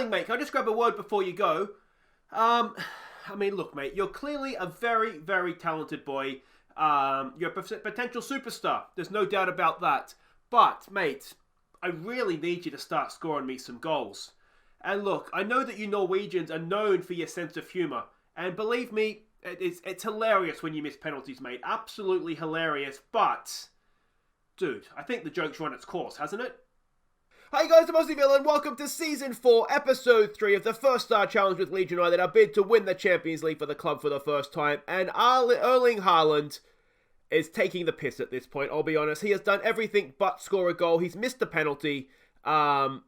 Sterling, mate, can I just grab a word before you go? I mean, look, mate, you're clearly a very, very talented boy. You're a potential superstar. There's no doubt about that. But, mate, I really need you to start scoring me some goals. And look, I know that you Norwegians are known for your sense of humour. And believe me, it's hilarious when you miss penalties, mate. Absolutely hilarious. But, dude, I think the joke's run its course, hasn't it? Hi guys, I'm Aussie and welcome to Season 4, Episode 3 of the First Star Challenge with Leeds United, our bid to win the Champions League for the club for the first time. And Erling Haaland is taking the piss at this point, I'll be honest. He has done everything but score a goal. He's missed a penalty. I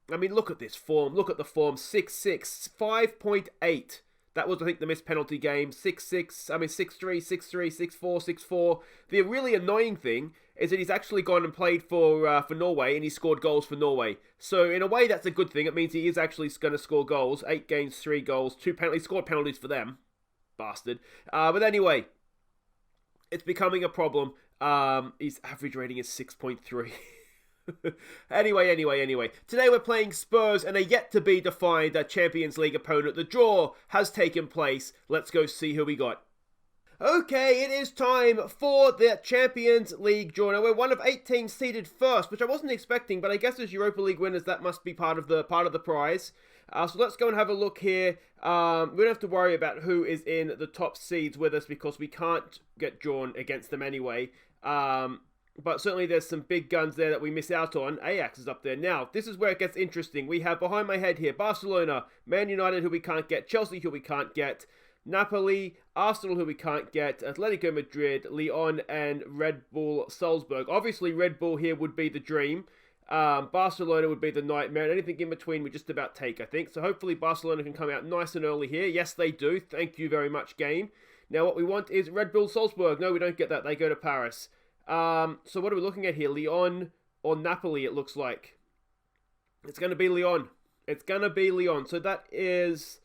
mean, look at this form. Look at the form. 6-6, 5.8. That was, I think, the missed penalty game. 6-6, I mean 6-3, 6-3, 6-4, 6-4. The really annoying thing is that he's actually gone and played for Norway and he scored goals for Norway. So in a way, that's a good thing. It means he is actually going to score goals. 8 games, 3 goals, 2 penalties. He scored penalties for them. Bastard. But anyway, it's becoming a problem. His average rating is 6.3. Anyway. Today we're playing Spurs and a yet-to-be-defined Champions League opponent. The draw has taken place. Let's go see who we got. Okay, it is time for the Champions League draw. Now, we're one of 8 teams seeded first, which I wasn't expecting, but I guess as Europa League winners, that must be part of the prize. So let's go and have a look here. We don't have to worry about who is in the top seeds with us because we can't get drawn against them anyway. But certainly there's some big guns there that we miss out on. Ajax is up there. Now, this is where it gets interesting. We have behind my head here Barcelona, Man United, who we can't get, Chelsea, who we can't get, Napoli, Arsenal, who we can't get, Atletico Madrid, Lyon, and Red Bull Salzburg. Obviously, Red Bull here would be the dream. Barcelona would be the nightmare. Anything in between we just about take, I think. So hopefully Barcelona can come out nice and early here. Yes, they do. Thank you very much, game. Now, what we want is Red Bull Salzburg. No, we don't get that. They go to Paris. So what are we looking at here? Lyon or Napoli, it looks like. It's going to be Lyon. It's going to be Lyon. So that is...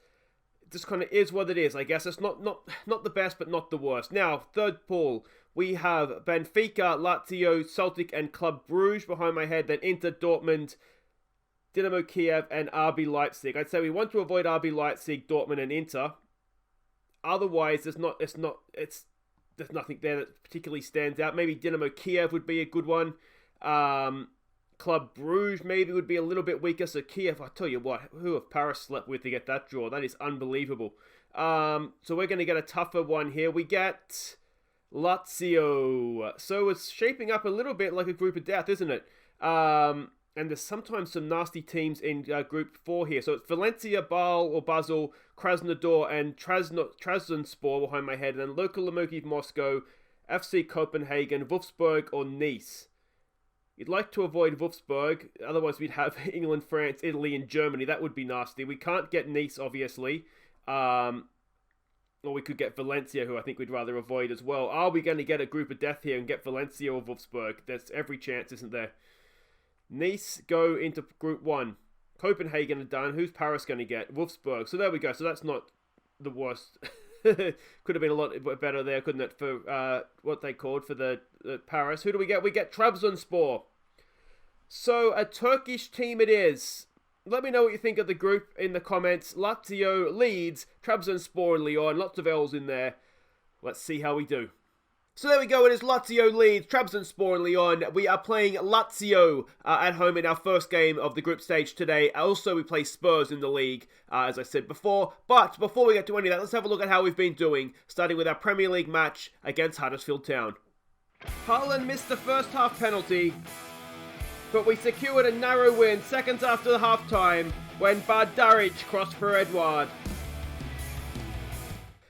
just kind of is what it is, I guess. It's not the best, but not the worst. Now, third pool, we have Benfica, Lazio, Celtic, and Club Bruges behind my head. Then Inter, Dortmund, Dynamo Kiev, and RB Leipzig. I'd say we want to avoid RB Leipzig, Dortmund, and Inter. Otherwise, there's nothing there that particularly stands out. Maybe Dynamo Kiev would be a good one. Club Bruges maybe would be a little bit weaker. So Kiev, I tell you what, who have Paris slept with to get that draw? That is unbelievable. So we're going to get a tougher one here. We get Lazio. So it's shaping up a little bit like a group of death, isn't it? And there's sometimes some nasty teams in Group 4 here. So it's Valencia, Basel, Krasnodar, and Trabzonspor behind my head. And then Lokomotiv Moscow, FC Copenhagen, Wolfsburg, or Nice. You'd like to avoid Wolfsburg, otherwise we'd have England, France, Italy, and Germany. That would be nasty. We can't get Nice, obviously. Or we could get Valencia, who I think we'd rather avoid as well. Are we going to get a group of death here and get Valencia or Wolfsburg? There's every chance, isn't there? Nice go into Group 1. Copenhagen are done. Who's Paris going to get? Wolfsburg. So there we go. So that's not the worst. Could have been a lot better there, couldn't it? For what they called for the Paris. Who do we get? We get Trabzonspor. So a Turkish team it is. Let me know what you think of the group in the comments. Lazio, Leeds, Trabzonspor, and Lyon. Lots of L's in there. Let's see how we do. So there we go, it is Lazio, Leeds, Trabzonspor and Lyon. We are playing Lazio at home in our first game of the group stage today. Also, we play Spurs in the league, as I said before. But before we get to any of that, let's have a look at how we've been doing, starting with our Premier League match against Huddersfield Town. Haaland missed the first half penalty, but we secured a narrow win seconds after the half-time when Bardaric crossed for Edouard.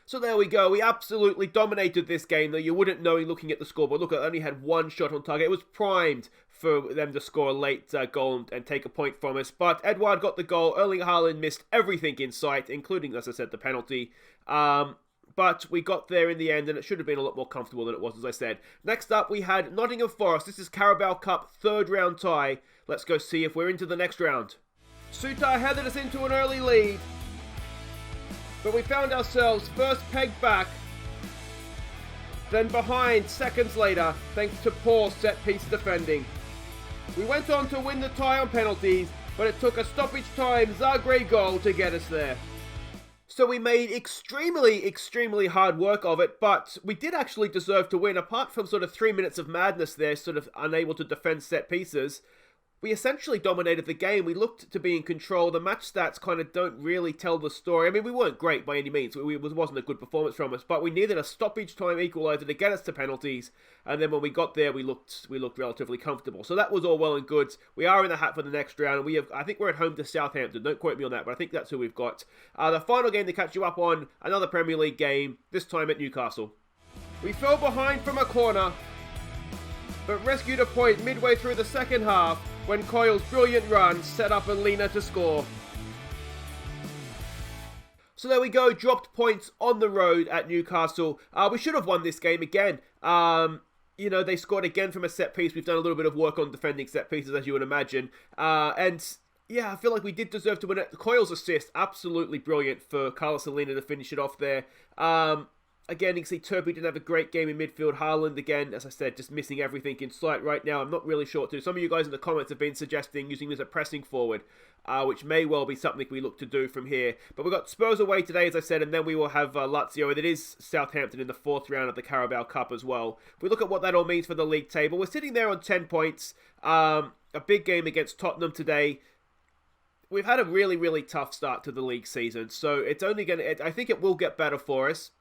So there we go, we absolutely dominated this game, though you wouldn't know looking at the scoreboard. Look, I only had one shot on target. It was primed for them to score a late goal and take a point from us. But Edouard got the goal. Erling Haaland missed everything in sight, including, as I said, the penalty. But we got there in the end, and it should have been a lot more comfortable than it was, as I said. Next up, we had Nottingham Forest. This is Carabao Cup, third round tie. Let's go see if we're into the next round. Sutar headed us into an early lead, but we found ourselves first pegged back, then behind seconds later, thanks to poor set-piece defending. We went on to win the tie on penalties, but it took a stoppage time Zagreb goal to get us there. So we made extremely hard work of it, but we did actually deserve to win. Apart from sort of 3 minutes of madness there, sort of unable to defend set pieces, we essentially dominated the game. We looked to be in control. The match stats kind of don't really tell the story. I mean, we weren't great by any means. It wasn't a good performance from us, but we needed a stoppage time equaliser to get us to penalties. And then when we got there, we looked relatively comfortable. So that was all well and good. We are in the hat for the next round. I think we're at home to Southampton. Don't quote me on that, but I think that's who we've got. The final game to catch you up on, another Premier League game, this time at Newcastle. We fell behind from a corner, but rescued a point midway through the second half when Coyle's brilliant run set up Elland to score. So there we go, dropped points on the road at Newcastle. We should have won this game again. They scored again from a set piece. We've done a little bit of work on defending set pieces, as you would imagine. I feel like we did deserve to win it. Coyle's assist, absolutely brilliant for Carlos Elland to finish it off there. Again, you can see Turpey didn't have a great game in midfield. Haaland, again, as I said, just missing everything in sight right now. I'm not really sure what to do. Some of you guys in the comments have been suggesting using him as a pressing forward, which may well be something we look to do from here. But we've got Spurs away today, as I said, and then we will have Lazio. And it is Southampton in the fourth round of the Carabao Cup as well. If we look at what that all means for the league table, we're sitting there on 10 points. A big game against Tottenham today. We've had a really tough start to the league season, so it's only I think it will get better for us.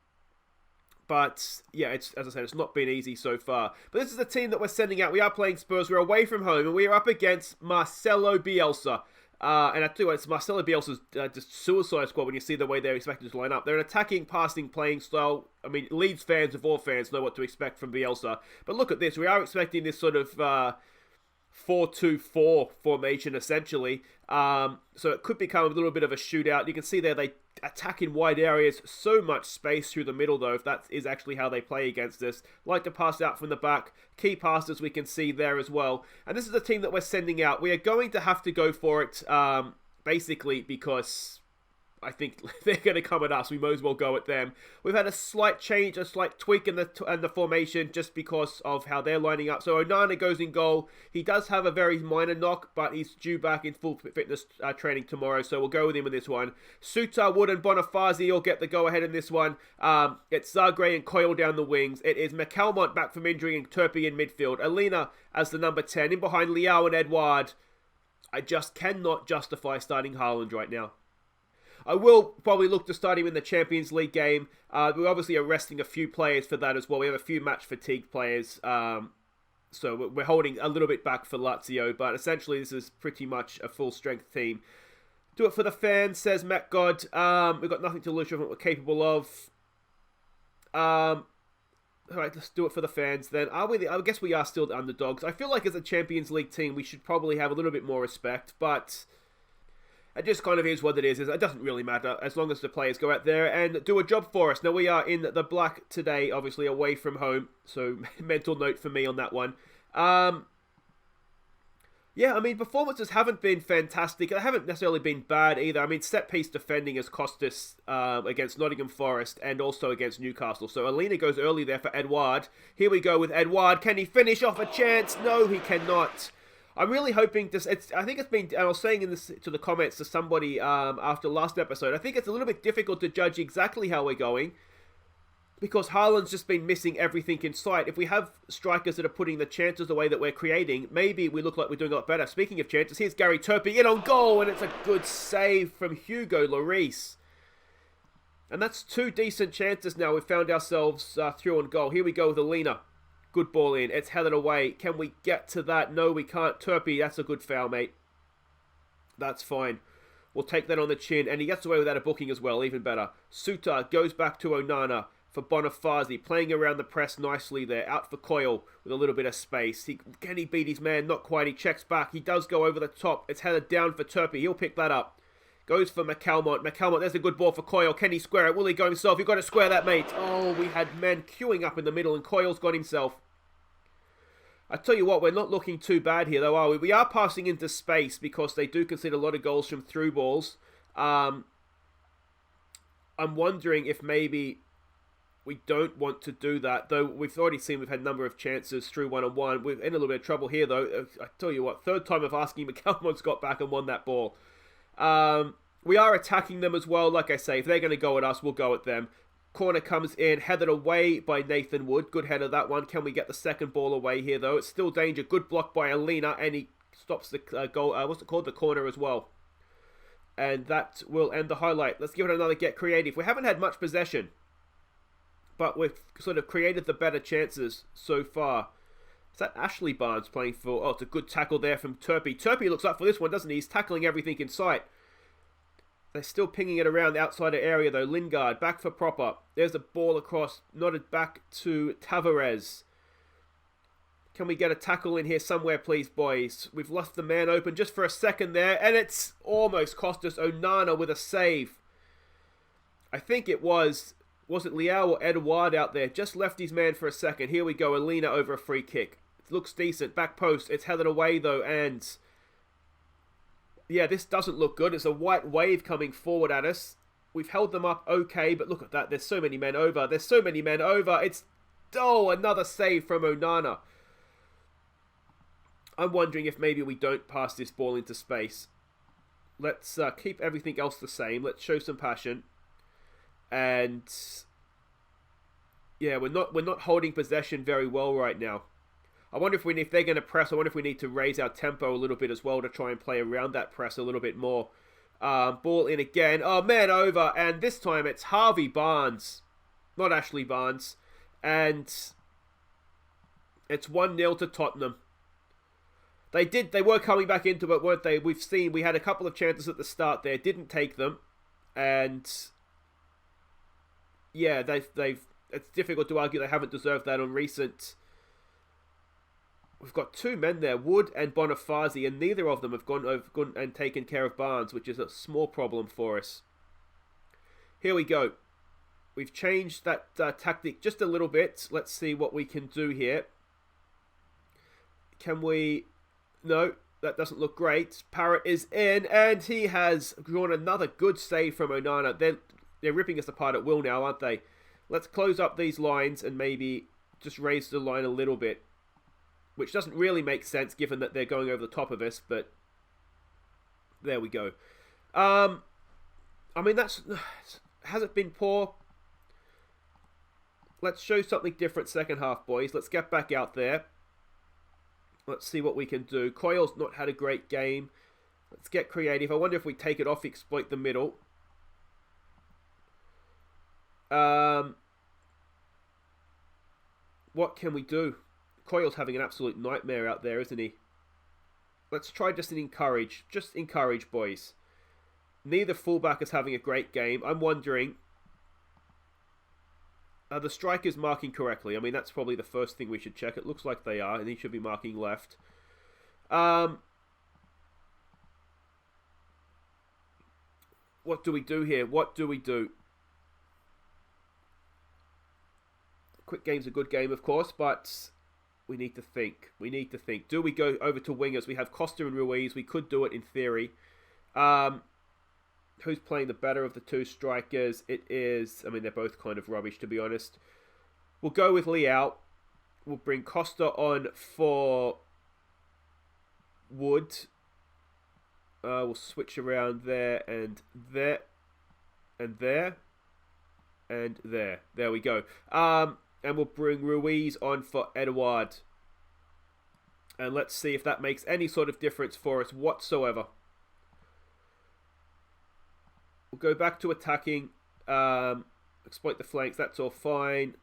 But, yeah, as I said, it's not been easy so far. But this is the team that we're sending out. We are playing Spurs. We're away from home. And we are up against Marcelo Bielsa. And I tell you what, it's Marcelo Bielsa's just suicide squad when you see the way they're expected to line up. They're an attacking, passing, playing style. I mean, Leeds fans of all fans know what to expect from Bielsa. But look at this. We are expecting this sort of 4-2-4 formation, essentially. So it could become a little bit of a shootout. You can see there they attack in wide areas. So much space through the middle, though, if that is actually how they play against us. Like to pass out from the back. Key passes we can see there as well. And this is the team that we're sending out. We are going to have to go for it, basically, because I think they're going to come at us. We might as well go at them. We've had a slight change, a slight tweak in the formation just because of how they're lining up. So Onana goes in goal. He does have a very minor knock, but he's due back in full fitness training tomorrow. So we'll go with him in this one. Suter, Wood and Bonifazi will get the go-ahead in this one. It's Zagreb and Coyle down the wings. It is McCalmont back from injury and Turpey in midfield. Alina as the number 10. In behind Leao and Edouard. I just cannot justify starting Haaland right now. I will probably look to start him in the Champions League game. We obviously are resting a few players for that as well. We have a few match fatigue players. So we're holding a little bit back for Lazio. But essentially this is pretty much a full strength team. Do it for the fans, says Matt God. We've got nothing to lose from what we're capable of. Alright, let's do it for the fans then. I guess we are still the underdogs. I feel like as a Champions League team we should probably have a little bit more respect. But it just kind of is what it is. It doesn't really matter as long as the players go out there and do a job for us. Now, we are in the black today, obviously away from home. So, mental note for me on that one. Performances haven't been fantastic. They haven't necessarily been bad either. I mean, set-piece defending has cost us against Nottingham Forest and also against Newcastle. So, Alina goes early there for Edouard. Here we go with Edouard. Can he finish off a chance? No, he cannot. I'm really hoping this. I think it's been. I was saying in this to the comments to somebody after last episode. I think it's a little bit difficult to judge exactly how we're going because Haaland's just been missing everything in sight. If we have strikers that are putting the chances away that we're creating, maybe we look like we're doing a lot better. Speaking of chances, here's Gary Turpey in on goal, and it's a good save from Hugo Lloris. And that's two decent chances now. We've found ourselves through on goal. Here we go with Alina. Good ball in. It's headed away. Can we get to that? No, we can't. Turpey, that's a good foul, mate. That's fine. We'll take that on the chin. And he gets away without a booking as well. Even better. Suter goes back to Onana for Bonifazi. Playing around the press nicely there. Out for Coyle with a little bit of space. Can he beat his man? Not quite. He checks back. He does go over the top. It's headed down for Turpey. He'll pick that up. Goes for McCalmont. McCalmont, there's a good ball for Coyle. Can he square it? Will he go himself? You've got to square that, mate. Oh, we had men queuing up in the middle and Coyle's got himself. I tell you what, we're not looking too bad here, though, are we? We are passing into space because they do concede a lot of goals from through balls. I'm wondering if maybe We don't want to do that, though we've already seen we've had a number of chances through one-on-one. We're in a little bit of trouble here, though. I tell you what, third time of asking, McCallum's got back and won that ball. We are attacking them as well. Like I say, if they're going to go at us, we'll go at them. Corner comes in, headed away by Nathan Wood. Good header, that one. Can we get the second ball away here, though? It's still danger. Good block by Alina, and he stops the goal. What's it called? The corner as well. And that will end the highlight. Let's give it another get creative. We haven't had much possession, but we've sort of created the better chances so far. Is that Ashley Barnes playing for... Oh, it's a good tackle there from Turpie. Turpie looks up for this one, doesn't he? He's tackling everything in sight. They're still pinging it around the outside area, though. Lingard, back for proper. There's a ball across, nodded back to Tavares. Can we get a tackle in here somewhere, please, boys? We've left the man open just for a second there, and it's almost cost us. Onana with a save. I think it was it Liao or Edouard out there? Just left his man for a second. Here we go, Alina over a free kick. It looks decent. Back post. It's headed away, though, and... yeah, this doesn't look good. It's a white wave coming forward at us. We've held them up okay, but look at that. There's so many men over. There's so many men over. It's... oh, another save from Onana. I'm wondering if maybe we don't pass this ball into space. Let's keep everything else the same. Let's show some passion. And... yeah, we're not holding possession very well right now. I wonder if they're going to press, I wonder if we need to raise our tempo a little bit as well to try and play around that press a little bit more. Ball in again. Oh, man over. And this time it's Harvey Barnes. Not Ashley Barnes. And it's 1-0 to Tottenham. They were coming back into it, weren't they? We had a couple of chances at the start there. Didn't take them. And yeah, it's difficult to argue they haven't deserved that on recent... we've got two men there, Wood and Bonifazi, and neither of them have gone and taken care of Barnes, which is a small problem for us. Here we go. We've changed that tactic just a little bit. Let's see what we can do here. Can we... no, that doesn't look great. Parrott is in, and he has drawn another good save from Onana. They're ripping us apart at will now, aren't they? Let's close up these lines and maybe just raise the line a little bit. Which doesn't really make sense given that they're going over the top of us, but there we go. I mean, has it been poor? Let's show something different second half, boys. Let's get back out there. Let's see what we can do. Coyle's not had a great game. Let's get creative. I wonder if we take it off, exploit the middle. What can we do? Coyle's having an absolute nightmare out there, isn't he? Let's try just an encourage. Just encourage, boys. Neither fullback is having a great game. I'm wondering... are the strikers marking correctly? I mean, that's probably the first thing we should check. It looks like they are, and he should be marking left. What do we do here? What do we do? Quick game's a good game, of course, but... we need to think. We need to think. Do we go over to wingers? We have Costa and Ruiz. We could do it in theory. Who's playing the better of the two strikers? It is... I mean, they're both kind of rubbish, to be honest. We'll go with Liao. We'll bring Costa on for Wood. We'll switch around there and there. And there. And there. There we go. And we'll bring Ruiz on for Edouard. And let's see if that makes any sort of difference for us whatsoever. We'll go back to attacking. Exploit the flanks. That's all fine.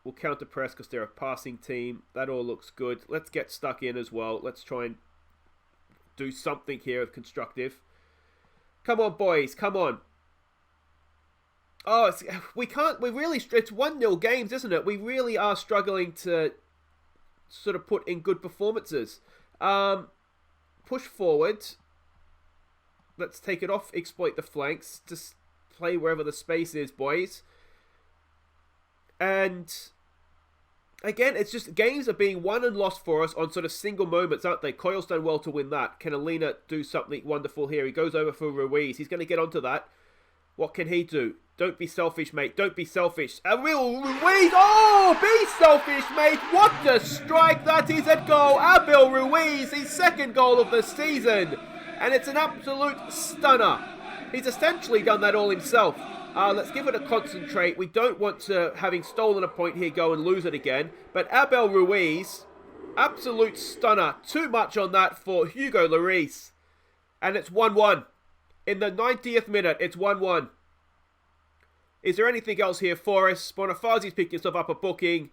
We'll counter press because they're a passing team. That all looks good. Let's get stuck in as well. Let's try and do something here of constructive. Come on, boys. Come on. Oh, it's 1-0 games, isn't it? We really are struggling to sort of put in good performances. Push forward. Let's take it off, exploit the flanks. Just play wherever the space is, boys. And again, it's just games are being won and lost for us on sort of single moments, aren't they? Coyle's done well to win that. Can Alina do something wonderful here? He goes over for Ruiz. He's going to get onto that. What can he do? Don't be selfish, mate. Don't be selfish. Abel Ruiz. Oh, be selfish, mate. What a strike. That is a goal. Abel Ruiz, his second goal of the season. And it's an absolute stunner. He's essentially done that all himself. Let's give it a concentrate. We don't want to, having stolen a point here, go and lose it again. But Abel Ruiz, absolute stunner. Too much on that for Hugo Lloris. And it's 1-1. In the 90th minute, it's 1-1. Is there anything else here for us? Bonifazi's picked himself up a booking.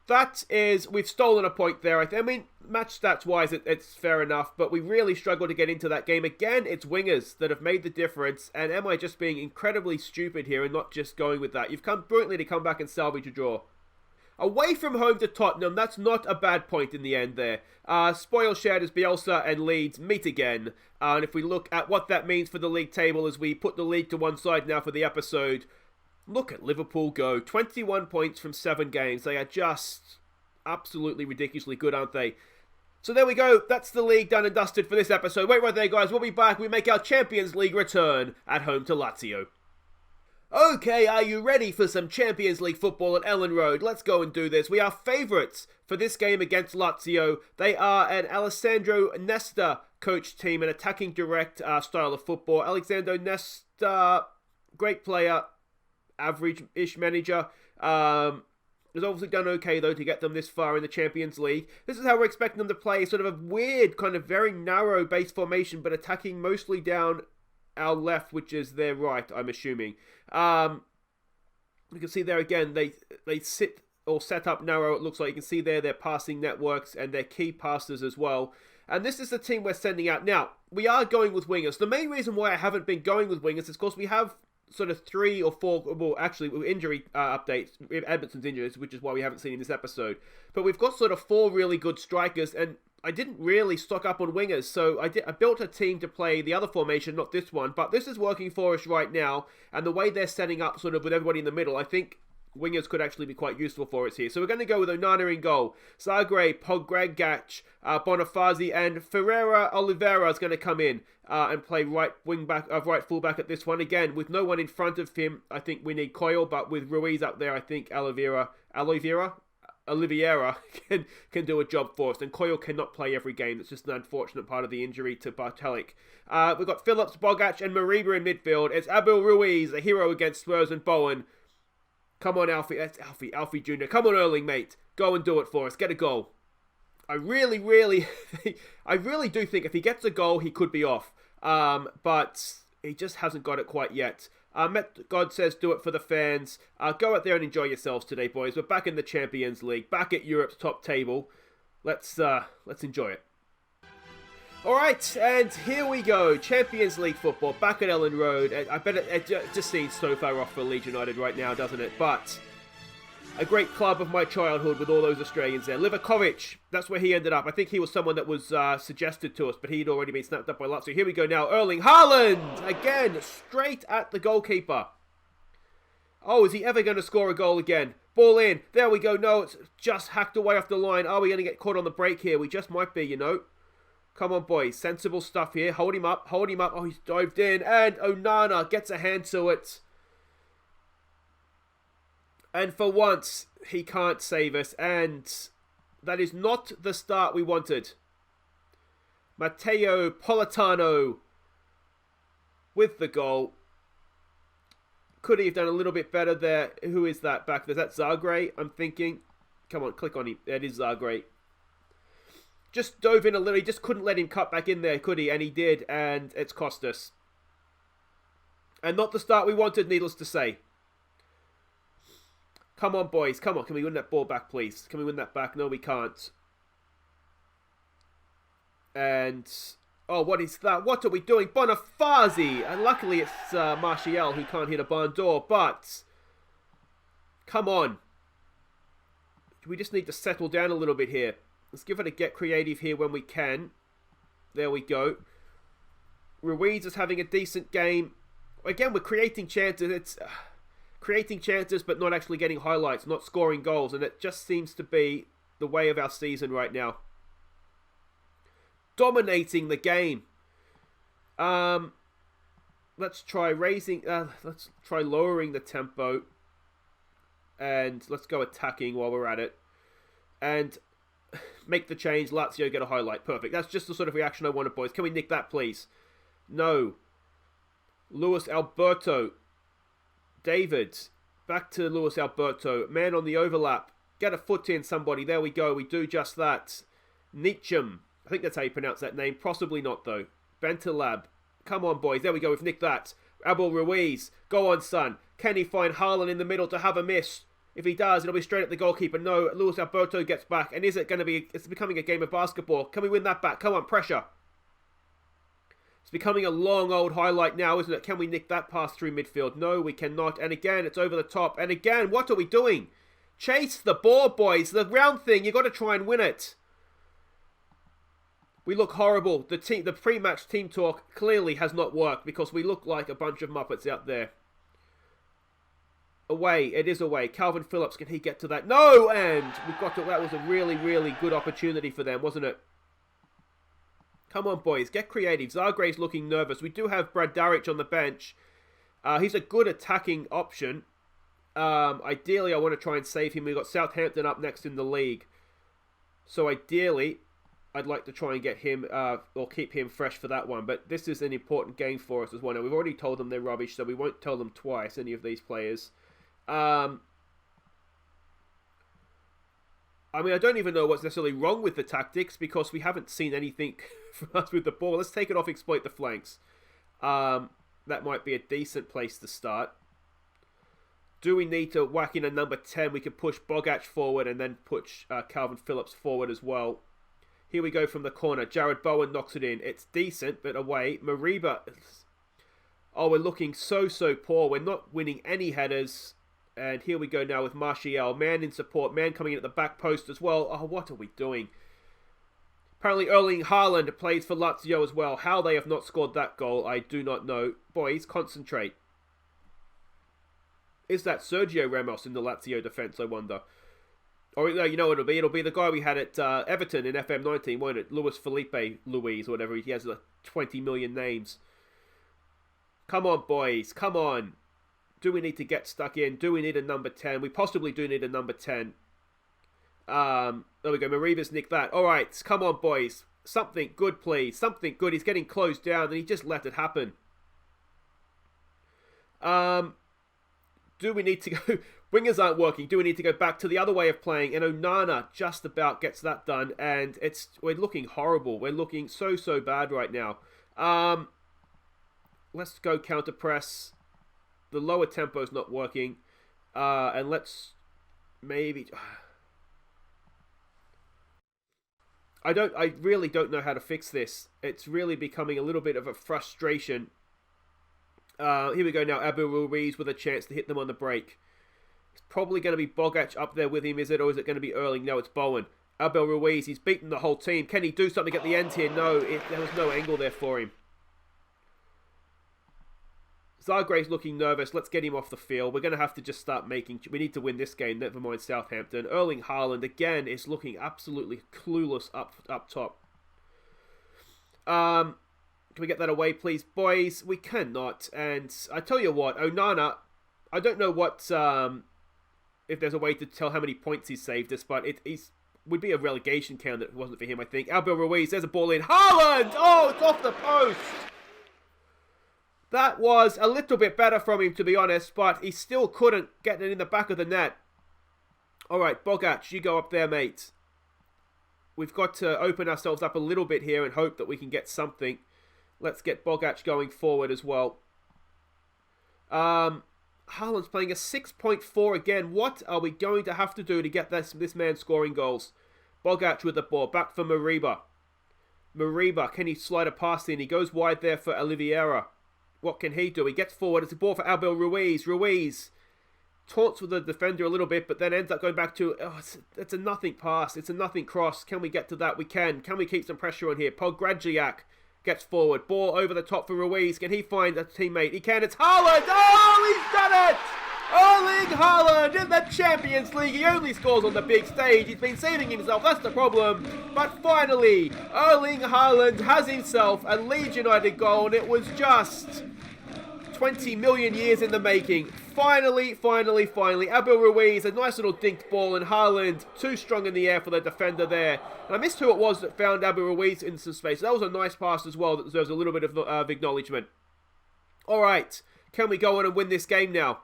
That is, we've stolen a point there. I mean, match stats-wise, it's fair enough, but we really struggle to get into that game. Again, it's wingers that have made the difference, and am I just being incredibly stupid here and not just going with that? You've come brilliantly to come back and salvage a draw. Away from home to Tottenham, that's not a bad point in the end there. Spoil shared as Bielsa and Leeds meet again. And if we look at what that means for the league table as we put the league to one side now for the episode, look at Liverpool go. 21 points from 7 games. They are just absolutely ridiculously good, aren't they? So there we go. That's the league done and dusted for this episode. Wait right there, guys. We'll be back. We make our Champions League return at home to Lazio. Okay, are you ready for some Champions League football at Elland Road? Let's go and do this. We are favourites for this game against Lazio. They are an Alessandro Nesta coached team, an attacking direct style of football. Alexander Nesta, great player, average-ish manager. Has obviously done okay, though, to get them this far in the Champions League. This is how we're expecting them to play, sort of a weird, kind of very narrow base formation, but attacking mostly down our left, which is their right, I'm assuming. You can see there again, they sit or set up narrow, it looks like. You can see there their passing networks and their key passers as well. And this is the team we're sending out. Now, we are going with wingers. The main reason why I haven't been going with wingers is because we have sort of 3 or 4, well, actually, injury updates. We have Edmonton's injuries, which is why we haven't seen in this episode. But we've got sort of 4 really good strikers, and I didn't really stock up on wingers, so I built a team to play the other formation, not this one, but this is working for us right now, and the way they're setting up sort of with everybody in the middle, I think wingers could actually be quite useful for us here. So we're going to go with Onana in goal, Zagreb, Pogragac, Bonifazi, and Ferreira Oliveira is going to come in and play right fullback at this one. Again, with no one in front of him, I think we need Coyle, but with Ruiz up there, I think Oliveira can do a job for us. And Coyle cannot play every game. It's just an unfortunate part of the injury to Bartelik. We've got Phillips, Bogac, and Mariba in midfield. It's Abel Ruiz, a hero against Spurs and Bowen. Come on, Alfie. That's Alfie Jr. Come on, Erling, mate. Go and do it for us. Get a goal. I really do think if he gets a goal, he could be off. But he just hasn't got it quite yet. God says do it for the fans. Go out there and enjoy yourselves today, boys. We're back in the Champions League, back at Europe's top table. Let's enjoy it. Alright, and here we go. Champions League football, back at Elland Road. I bet it just seems so far off for Leeds United right now, doesn't it? But a great club of my childhood with all those Australians there. Livakovic, that's where he ended up. I think he was someone that was suggested to us, but he'd already been snapped up by Lazio. Here we go now. Erling Haaland! Again, straight at the goalkeeper. Oh, is he ever going to score a goal again? Ball in. There we go. No, it's just hacked away off the line. Are we going to get caught on the break here? We just might be, you know. Come on, boys. Sensible stuff here. Hold him up. Hold him up. Oh, he's dived in. And Onana gets a hand to it. And for once, he can't save us. And that is not the start we wanted. Matteo Politano with the goal. Could he have done a little bit better there? Who is that back there? Is that Zagreb? I'm thinking. Come on, click on him. That is Zagreb. Just dove in a little. He just couldn't let him cut back in there, could he? And he did, and it's cost us. And not the start we wanted, needless to say. Come on, boys. Come on. Can we win that ball back, please? Can we win that back? No, we can't. And oh, what is that? What are we doing? Bonifazi! And luckily it's Martial who can't hit a barn door, but come on. We just need to settle down a little bit here. Let's give it a get creative here when we can. There we go. Ruiz is having a decent game. Again, we're creating chances. It's creating chances, but not actually getting highlights, not scoring goals. And it just seems to be the way of our season right now. Dominating the game. let's try lowering the tempo. And let's go attacking while we're at it. And make the change. Lazio get a highlight. Perfect. That's just the sort of reaction I wanted, boys. Can we nick that, please? No. Luis Alberto. David. Back to Luis Alberto. Man on the overlap. Get a foot in, somebody. There we go. We do just that. Nietzschem. I think that's how you pronounce that name. Possibly not, though. Bentalab. Come on, boys. There we go. We've nicked that. Abel Ruiz. Go on, son. Can he find Haaland in the middle to have a miss? If he does, it'll be straight at the goalkeeper. No, Luis Alberto gets back. And is it going to be... It's becoming a game of basketball. Can we win that back? Come on, pressure. It's becoming a long old highlight now, isn't it? Can we nick that pass through midfield? No, we cannot. And again, it's over the top. And again, what are we doing? Chase the ball, boys. The round thing, you've got to try and win it. We look horrible. The pre-match team talk clearly has not worked because we look like a bunch of Muppets out there. Away. It is away. Calvin Phillips, can he get to that? No! And we've got to... That was a really, really good opportunity for them, wasn't it? Come on, boys. Get creative. Zagre's looking nervous. We do have Brad Darich on the bench. He's a good attacking option. Ideally, I want to try and save him. We've got Southampton up next in the league. So ideally, I'd like to try and get him, or keep him fresh for that one. But this is an important game for us as well. Now, we've already told them they're rubbish, so we won't tell them twice, any of these players. I mean, I don't even know what's necessarily wrong with the tactics because we haven't seen anything from us with the ball. Let's take it off, exploit the flanks. That might be a decent place to start. Do we need to whack in a number 10? We could push Bogac forward and then push Calvin Phillips forward as well. Here we go from the corner. Jared Bowen knocks it in. It's decent, but away. Mariba. Oh, we're looking so poor. We're not winning any headers. And here we go now with Martial. Man in support. Man coming in at the back post as well. Oh, what are we doing? Apparently Erling Haaland plays for Lazio as well. How they have not scored that goal, I do not know. Boys, concentrate. Is that Sergio Ramos in the Lazio defence, I wonder? Or, you know what it'll be? It'll be the guy we had at Everton in FM20, won't it? Luis Felipe Luis, or whatever. He has 20 million names. Come on, boys. Come on. Do we need to get stuck in? Do we need a number 10? We possibly do need a number 10. There we go. Mariba's nicked that. All right. Come on, boys. Something good, please. Something good. He's getting closed down, and he just let it happen. Do we need to go... Wingers aren't working. Do we need to go back to the other way of playing? And Onana just about gets that done. And we're looking horrible. We're looking so bad right now. Let's go counter press. The lower tempo is not working. And let's maybe... I really don't know how to fix this. It's really becoming a little bit of a frustration. Here we go now. Abu Ruiz with a chance to hit them on the break. It's probably going to be Bogac up there with him, is it? Or is it going to be Erling? No, it's Bowen. Abel Ruiz, he's beaten the whole team. Can he do something at the end here? No, there was no angle there for him. Zagre's looking nervous. Let's get him off the field. We're going to have to just start making... We need to win this game. Never mind Southampton. Erling Haaland, again, is looking absolutely clueless up top. Can we get that away, please? Boys, we cannot. And I tell you what, Onana, I don't know what... if there's a way to tell how many points he's saved us, but he's would be a relegation candidate if it wasn't for him, I think. Abel Ruiz, there's a ball in. Haaland! Oh, it's off the post! That was a little bit better from him, to be honest, but he still couldn't get it in the back of the net. All right, Bogac, you go up there, mate. We've got to open ourselves up a little bit here and hope that we can get something. Let's get Bogac going forward as well. Haaland's playing a 6.4 again. What are we going to have to do to get this man scoring goals? Bogac with the ball. Back for Mariba. Mariba, can he slide a pass in? He goes wide there for Oliveira. What can he do? He gets forward. It's a ball for Abel Ruiz. Ruiz taunts with the defender a little bit, but then ends up going back to... Oh, it's a nothing pass. It's a nothing cross. Can we get to that? We can. Can we keep some pressure on here? Pogradziak gets forward. Ball over the top for Ruiz. Can he find a teammate? He can. It's Haaland. Oh, he's done it! Erling Haaland in the Champions League. He only scores on the big stage. He's been saving himself. That's the problem. But finally, Erling Haaland has himself a Leeds United goal. And it was just 20 million years in the making. Finally. Abel Ruiz, a nice little dinked ball, and Haaland too strong in the air for the defender there. And I missed who it was that found Abel Ruiz in some space. That was a nice pass as well that deserves a little bit of acknowledgement. Alright, can we go on and win this game now?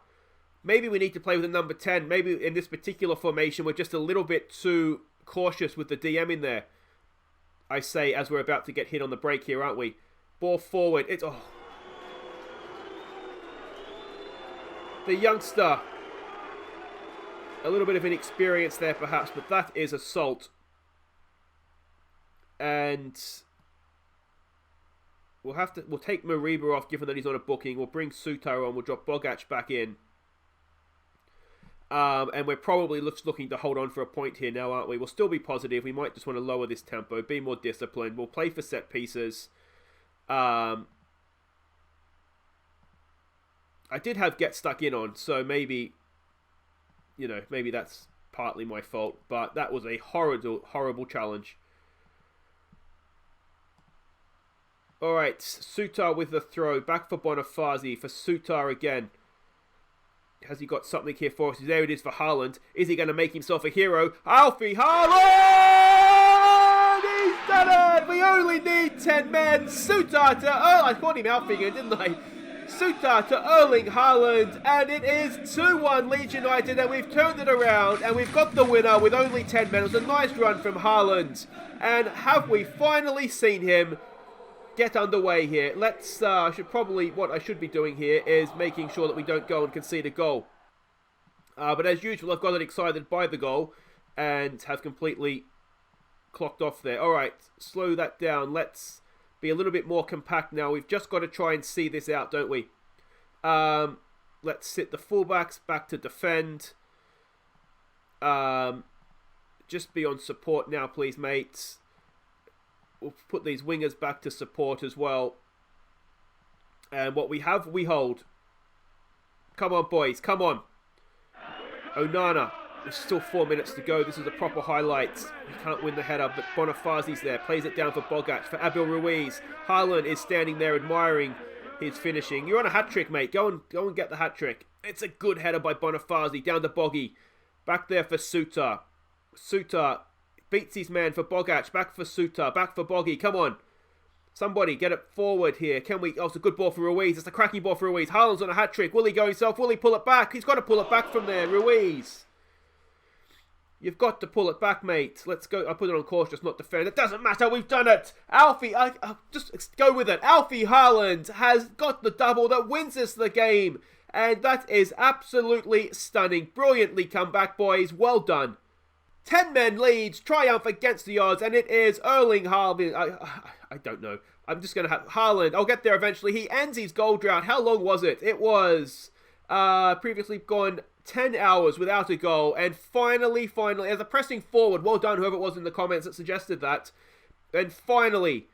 Maybe we need to play with a number 10. Maybe in this particular formation we're just a little bit too cautious with the DM in there. I say as we're about to get hit on the break here, aren't we? Ball forward. It's... oh. The youngster. A little bit of inexperience there perhaps, but that is assault. And we'll take Mariba off given that he's on a booking. We'll bring Sutar on. We'll drop Bogac back in. And we're probably looking to hold on for a point here now, aren't we? We'll still be positive. We might just want to lower this tempo, be more disciplined. We'll play for set pieces. I did have get stuck in on, so maybe, you know, maybe that's partly my fault. But that was a horrible challenge. Alright, Sutar with the throw. Back for Bonifazi. For Sutar again. Has he got something here for us? There it is for Haaland. Is he going to make himself a hero? Alfie Haaland! He's done it! We only need 10 men. Sutar to... oh, I called him Alfie again, didn't I? Sutar to Erling Haaland. And it is 2-1 Leeds United. And we've turned it around. And we've got the winner with only 10 men. It was a nice run from Haaland. And have we finally seen him get underway here? Let's, what I should be doing here is making sure that we don't go and concede a goal. But as usual, I've got excited by the goal and have completely clocked off there. Alright, slow that down. Let's be a little bit more compact now. We've just got to try and see this out, don't we? Let's sit the fullbacks back to defend. Just be on support now, please, mates. We'll put these wingers back to support as well. And what we have, we hold. Come on, boys. Come on. Onana. There's still 4 minutes to go. This is a proper highlight. We can't win the header, but Bonifazi's there. Plays it down for Bogac. For Abel Ruiz. Haaland is standing there admiring his finishing. You're on a hat-trick, mate. Go and get the hat-trick. It's a good header by Bonifazi. Down to Boggy. Back there for Sutar. Sutar beats his man for Bogac. Back for Sutar. Back for Boggy. Come on. Somebody get it forward here. Can we... oh, it's a good ball for Ruiz. It's a cracking ball for Ruiz. Haaland's on a hat-trick. Will he go himself? Will he pull it back? He's got to pull it back from there. Ruiz. You've got to pull it back, mate. Let's go. I put it on cautious, not defend. It doesn't matter. We've done it. Alfie, just go with it. Alfie Haaland has got the double that wins us the game. And that is absolutely stunning. Brilliantly come back, boys. Well done. 10 men Leeds, triumph against the odds, and it is Erling Haaland. I don't know. I'm just going to have Haaland. I'll get there eventually. He ends his goal drought. How long was it? It was previously gone 10 hours without a goal, and finally, as a pressing forward, well done whoever it was in the comments that suggested that, and finally,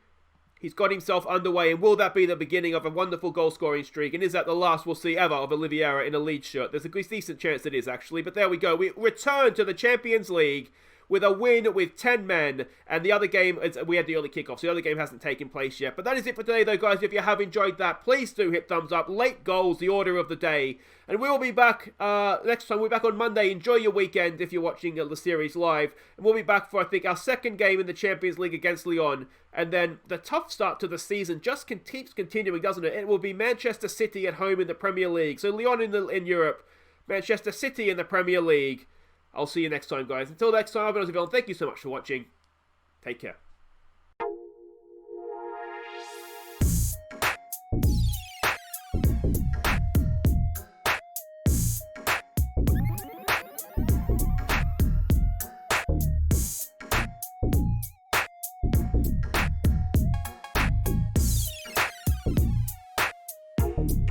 he's got himself underway, and will that be the beginning of a wonderful goal-scoring streak, and is that the last we'll see ever of Oliveira in a Leeds shirt? There's a decent chance it is, actually, but there we go. We return to the Champions League with a win with 10 men, and the other game, we had the early kickoff, so the other game hasn't taken place yet. But that is it for today, though, guys. If you have enjoyed that, please do hit thumbs up. Late goals, the order of the day. And we will be back next time. We'll be back on Monday. Enjoy your weekend if you're watching the series live. And we'll be back for, I think, our second game in the Champions League against Lyon. And then the tough start to the season just keeps continuing, doesn't it? It will be Manchester City at home in the Premier League. So Lyon in Europe, Manchester City in the Premier League. I'll see you next time, guys. Until next time, I've been Aussie. Thank you so much for watching. Take care.